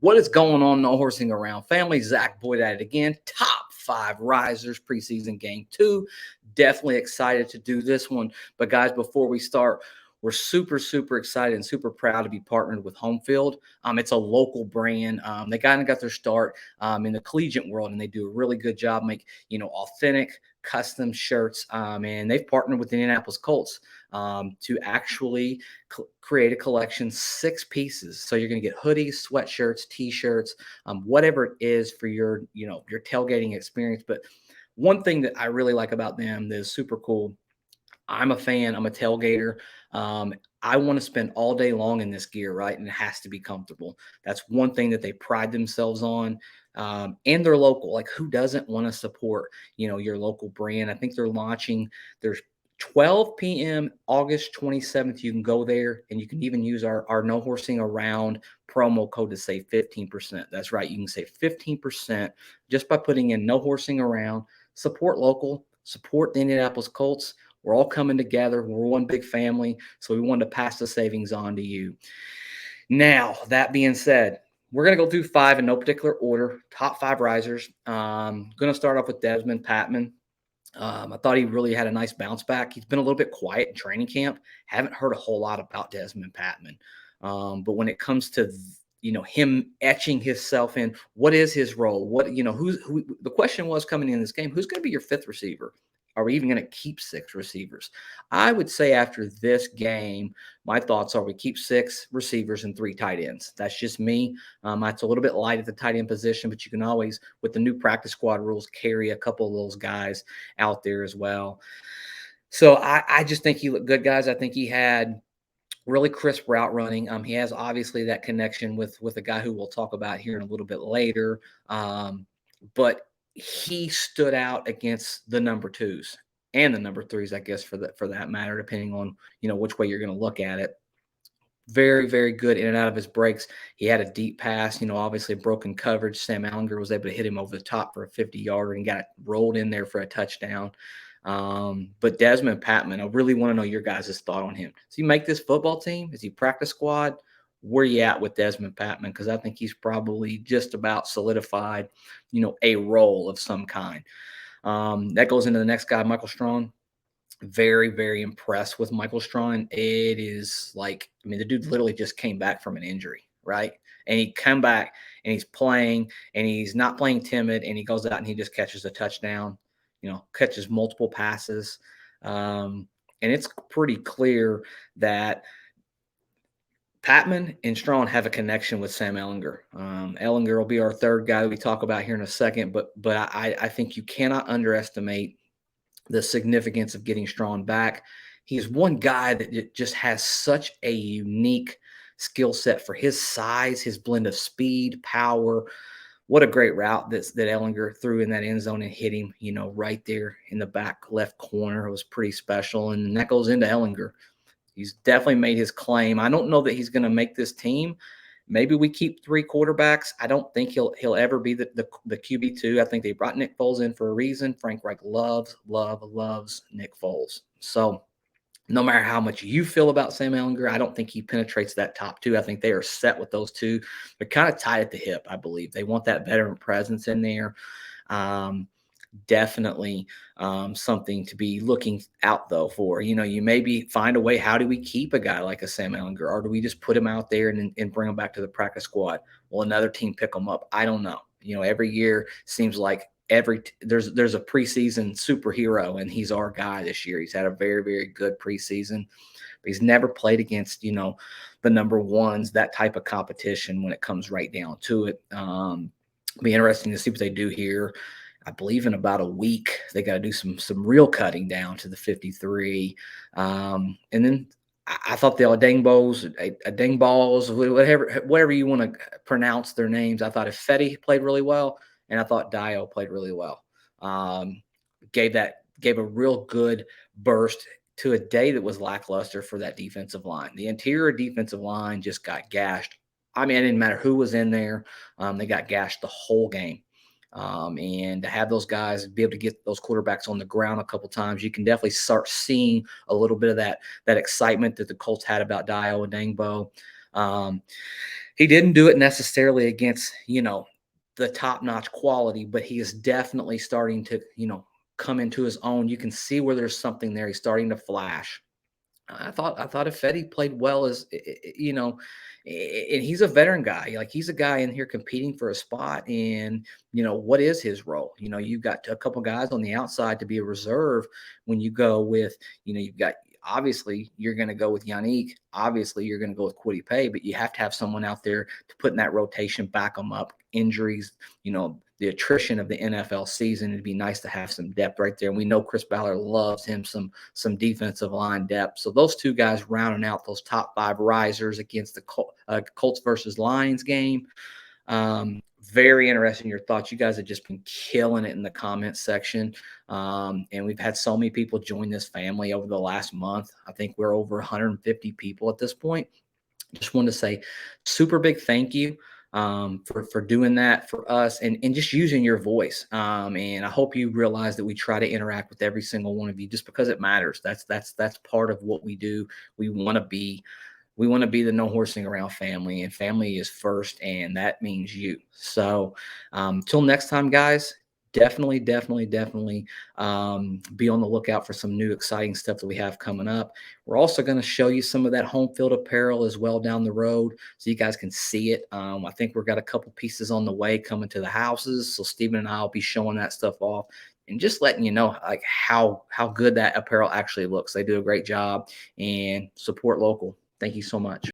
What is going on? No horsing around family. Zach Boyd at it again. Top 5 risers preseason game 2. Definitely excited to do this one. But guys, before we start, we're super excited and super proud to be partnered with Home Field. It's a local brand. They kind of got their start in the collegiate world, and they do a really good job make authentic custom shirts. And they've partnered with the Indianapolis Colts to actually create a collection, 6 pieces. So you're going to get hoodies, sweatshirts, t-shirts, whatever it is for your tailgating experience. But one thing that I really like about them that is super cool, I'm a fan. I'm a tailgater. I want to spend all day long in this gear, right? And it has to be comfortable. That's one thing that they pride themselves on. And they're local. Like, who doesn't want to support, your local brand? I think they're launching. There's 12 p.m. August 27th. You can go there, and you can even use our No Horsing Around promo code to save 15%. That's right. You can save 15% just by putting in No Horsing Around. Support local. Support the Indianapolis Colts. We're all coming together. We're one big family. So we wanted to pass the savings on to you. Now, that being said, we're going to go through 5 in no particular order. Top 5 risers. Going to start off with Desmond Patman. I thought he really had a nice bounce back. He's been a little bit quiet in training camp. Haven't heard a whole lot about Desmond Patman. But when it comes to him etching himself in, what is his role? What who the question was coming in this game, who's going to be your 5th receiver? Are we even going to keep 6 receivers? I would say after this game, my thoughts are we keep 6 receivers and 3 tight ends. That's just me. It's a little bit light at the tight end position, but you can always, with the new practice squad rules, carry a couple of those guys out there as well. So I just think he looked good, guys. I think he had really crisp route running. He has obviously that connection with a guy who we'll talk about here in a little bit later. But he stood out against the number 2s and the number 3s, I guess, for that matter, depending on which way you're going to look at it. Very good in and out of his breaks. He had a deep pass, obviously broken coverage. Sam Ellinger was able to hit him over the top for a 50-yarder and got it rolled in there for a touchdown. But Desmond Patman, I really want to know your guys' thought on him. Does he make this football team? Is he practice squad? Where you at with Desmond Patman? Because I think he's probably just about solidified, a role of some kind. That goes into the next guy, Michael Strong. Very impressed with Michael Strong. It is like, the dude literally just came back from an injury, right? And he come back and he's playing and he's not playing timid, and he goes out and he just catches a touchdown, catches multiple passes. And it's pretty clear that Patman and Strong have a connection with Sam Ellinger. Ellinger will be our 3rd guy that we talk about here in a second, but I think you cannot underestimate the significance of getting Strong back. He's one guy that just has such a unique skill set for his size, his blend of speed, power. What a great route that Ellinger threw in that end zone and hit him, right there in the back left corner. It was pretty special, and that goes into Ellinger. He's definitely made his claim. I don't know that he's going to make this team. Maybe we keep 3 quarterbacks. I don't think he'll ever be the QB2. I think they brought Nick Foles in for a reason. Frank Reich loves Nick Foles. So no matter how much you feel about Sam Ellinger, I don't think he penetrates that top 2. I think they are set with those 2. They're kind of tied at the hip, I believe. They want that veteran presence in there. Definitely something to be looking out, though, for. You maybe find a way, how do we keep a guy like a Sam Ellinger, or do we just put him out there and bring him back to the practice squad? Will another team pick him up? I don't know. Every year seems like there's a preseason superhero, and he's our guy this year. He's had a very good preseason, but he's never played against, the number 1s, that type of competition when it comes right down to it. Be interesting to see what they do here. I believe in about a week, they got to do some real cutting down to the 53. And then I thought the Adangballs, whatever you want to pronounce their names, I thought Ifedi played really well, and I thought Dio played really well. Gave a real good burst to a day that was lackluster for that defensive line. The interior defensive line just got gashed. It didn't matter who was in there. They got gashed the whole game. And to have those guys be able to get those quarterbacks on the ground a couple times, you can definitely start seeing a little bit of that excitement that the Colts had about Dio and Dangbo. He didn't do it necessarily against, the top-notch quality, but he is definitely starting to, come into his own. You can see where there's something there. He's starting to flash. I thought if Fetty played well as and he's a veteran guy. Like he's a guy in here competing for a spot. And what is his role? You've got a couple guys on the outside to be a reserve when you go with, you've got obviously you're going to go with Yannick. Obviously you're going to go with Quiddy Pay, but you have to have someone out there to put in that rotation, back them up. Injuries, the attrition of the NFL season. It'd be nice to have some depth right there. And we know Chris Ballard loves him some defensive line depth. So those two guys rounding out those top 5 risers against the Colts versus Lions game. Very interesting your thoughts. You guys have just been killing it in the comments section. And we've had so many people join this family over the last month. I think we're over 150 people at this point. Just wanted to say super big thank you for doing that for us and just using your voice. And I hope you realize that we try to interact with every single one of you just because it matters. That's part of what we do. We want to be the no horsing around family, and family is first, and that means you. So till next time, guys, definitely be on the lookout for some new exciting stuff that we have coming up. We're also going to show you some of that home field apparel as well down the road so you guys can see it. I think we've got a couple pieces on the way coming to the houses. So Stephen and I will be showing that stuff off and just letting you know like how good that apparel actually looks. They do a great job, and support local. Thank you so much.